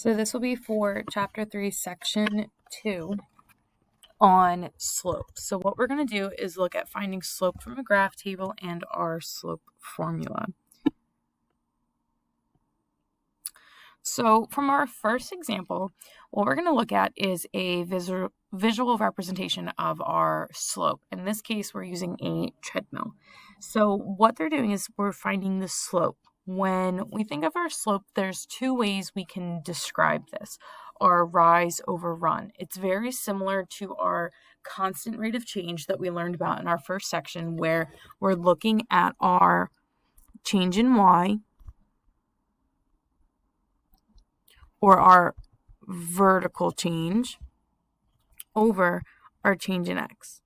So this will be for Chapter 3, Section 2 on slope. So what we're going to do is look at finding slope from a graph table and our slope formula. So from our first example, what we're going to look at is a visual representation of our slope. In this case, we're using a treadmill. So what they're doing is we're finding the slope. When we think of our slope, there's two ways we can describe this. Our rise over run. It's very similar to our constant rate of change that we learned about in our first section, where we're looking at our change in y or our vertical change over our change in x,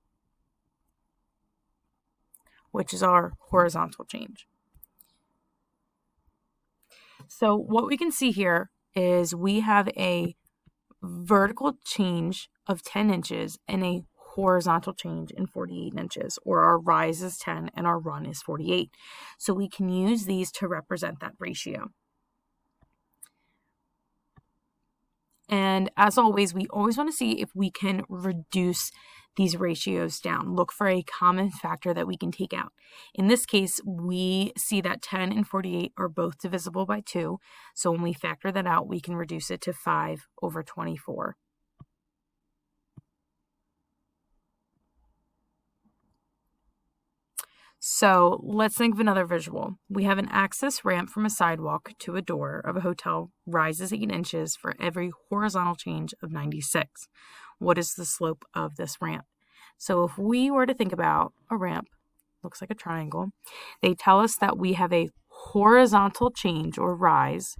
which is our horizontal change. So what we can see here is we have a vertical change of 10 inches and a horizontal change in 48 inches, or our rise is 10 and our run is 48. So we can use these to represent that ratio. And as always, we always want to see if we can reduce these ratios down. Look for a common factor that we can take out. In this case, we see that 10 and 48 are both divisible by 2. So when we factor that out, we can reduce it to 5 over 24. So let's think of another visual. We have an access ramp from a sidewalk to a door of a hotel rises 8 inches for every horizontal change of 96. What is the slope of this ramp? So if we were to think about a ramp, looks like a triangle, they tell us that we have a horizontal change or rise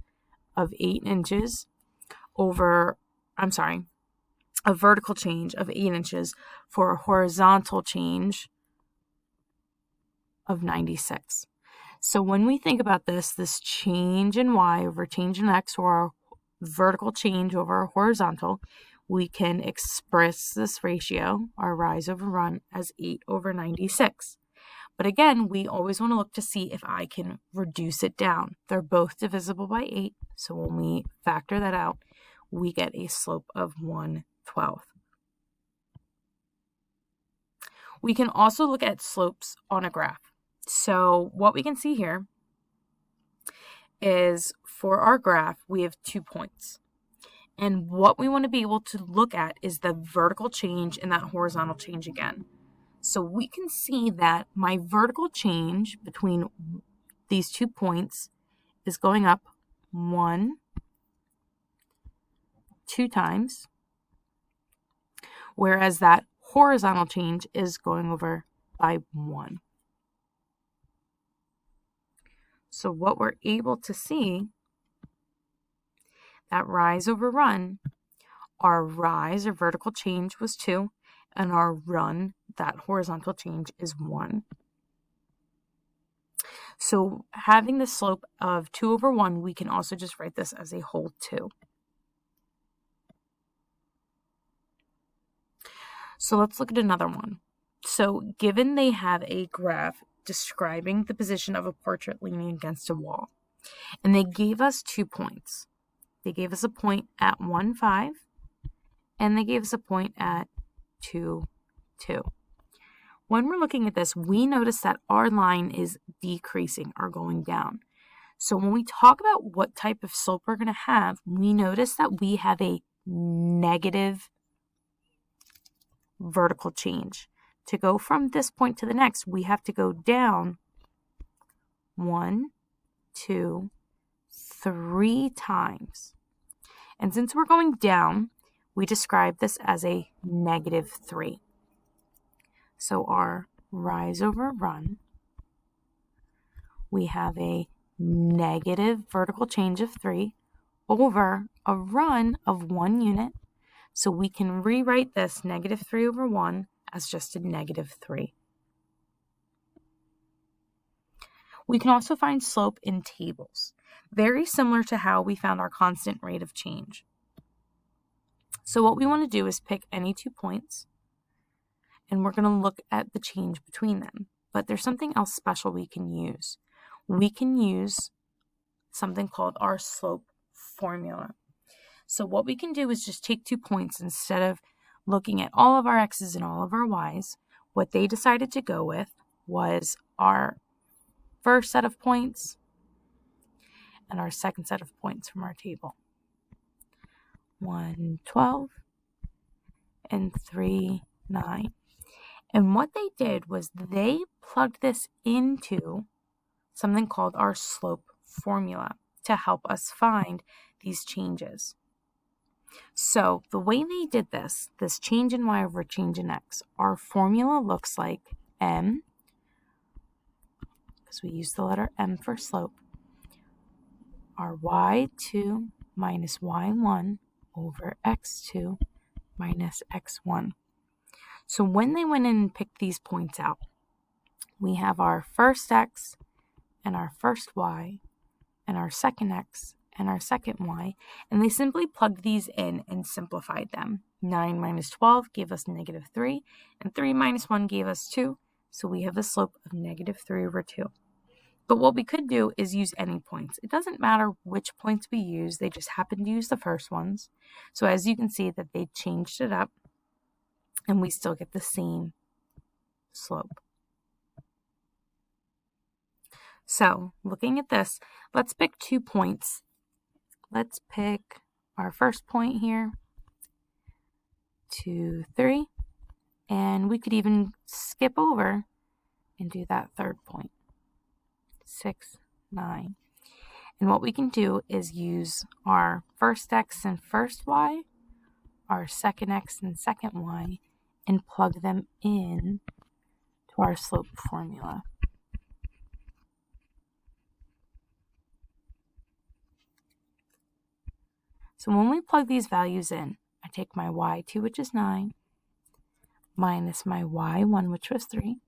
of 8 inches over, a vertical change of 8 inches for a horizontal change of 96. So when we think about this change in y over change in x, or our vertical change over our horizontal, we can express this ratio, our rise over run, as 8 over 96. But again, we always want to look to see if I can reduce it down. They're both divisible by 8, so when we factor that out, we get a slope of 1/12. We can also look at slopes on a graph. So what we can see here is for our graph, we have 2 points. And what we want to be able to look at is the vertical change and that horizontal change again. So we can see that my vertical change between these 2 points is going up 2 times, whereas that horizontal change is going over by 1. So what we're able to see, that rise over run, our rise or vertical change was 2, and our run, that horizontal change, is 1. So having the slope of 2 over 1, we can also just write this as a whole 2. So let's look at another one. So given they have a graph describing the position of a portrait leaning against a wall, and they gave us 2 points. They gave us a point at 1, 5, and they gave us a point at 2, 2. When we're looking at this, we notice that our line is decreasing or going down. So when we talk about what type of slope we're going to have, we notice that we have a negative vertical change. To go from this point to the next, we have to go down 1, 2, 3 times. And since we're going down, we describe this as a -3. So our rise over run, we have a negative vertical change of 3 over a run of 1 unit. So we can rewrite this -3 over 1 as just a -3. We can also find slope in tables, very similar to how we found our constant rate of change. So what we want to do is pick any 2 points, and we're going to look at the change between them. But there's something else special we can use. We can use something called our slope formula. So what we can do is just take 2 points instead of looking at all of our x's and all of our y's. What they decided to go with was our first set of points and our second set of points from our table. 1, 12, and 3, 9. And what they did was they plugged this into something called our slope formula to help us find these changes. So the way they did this change in y over change in x, our formula looks like m, because we use the letter m for slope, our y2 minus y1 over x2 minus x1. So when they went in and picked these points out, we have our first x and our first y and our second x and our second y, and they simply plugged these in and simplified them. 9 minus 12 gave us -3, and 3 minus 1 gave us 2, so we have a slope of -3 over 2. But what we could do is use any points. It doesn't matter which points we use, they just happen to use the first ones. So as you can see that they changed it up, and we still get the same slope. So looking at this, let's pick 2 points. Let's pick our first point here, 2, 3, and we could even skip over and do that third point, 6, 9. And what we can do is use our first x and first y, our second x and second y, and plug them in to our slope formula. So when we plug these values in, I take my y2, which is 9, minus my y1, which was 3,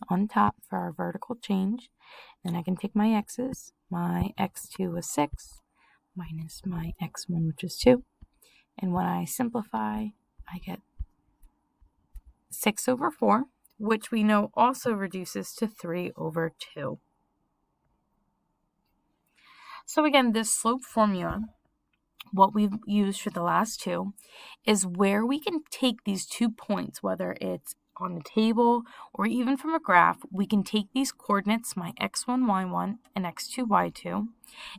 on top for our vertical change. Then I can take my x's. My x2 was 6, minus my x1, which is 2. And when I simplify, I get 6 over 4, which we know also reduces to 3 over 2. So again, this slope formula, what we've used for the last two, is where we can take these 2 points, whether it's on the table or even from a graph, we can take these coordinates, my x1, y1, and x2, y2,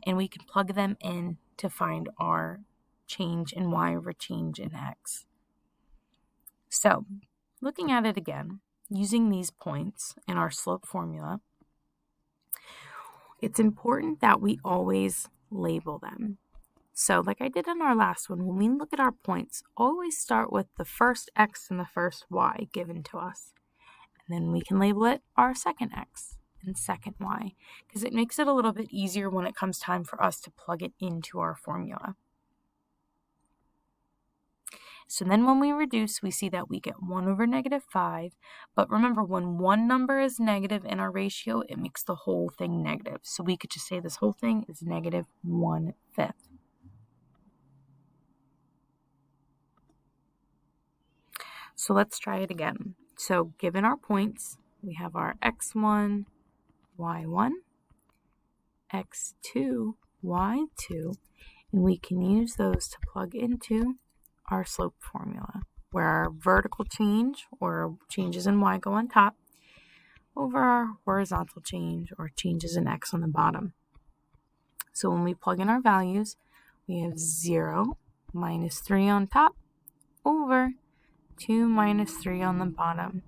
and we can plug them in to find our change in y over change in x. So, looking at it again, using these points in our slope formula, it's important that we always label them. So like I did in our last one, when we look at our points, always start with the first x and the first y given to us. And then we can label it our second x and second y, because it makes it a little bit easier when it comes time for us to plug it into our formula. So then when we reduce, we see that we get 1 over -5. But remember, when one number is negative in our ratio, it makes the whole thing negative. So we could just say this whole thing is -1/5. So let's try it again. So given our points, we have our x1, y1, x2, y2, and we can use those to plug into our slope formula, where our vertical change or changes in y go on top over our horizontal change or changes in x on the bottom. So when we plug in our values, we have 0 minus 3 on top over 2 minus 3 on the bottom.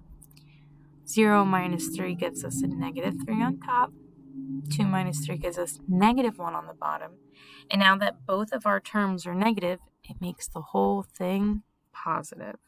0 minus 3 gives us a -3 on top. 2 minus 3 gives us -1 on the bottom. And now that both of our terms are negative, it makes the whole thing positive.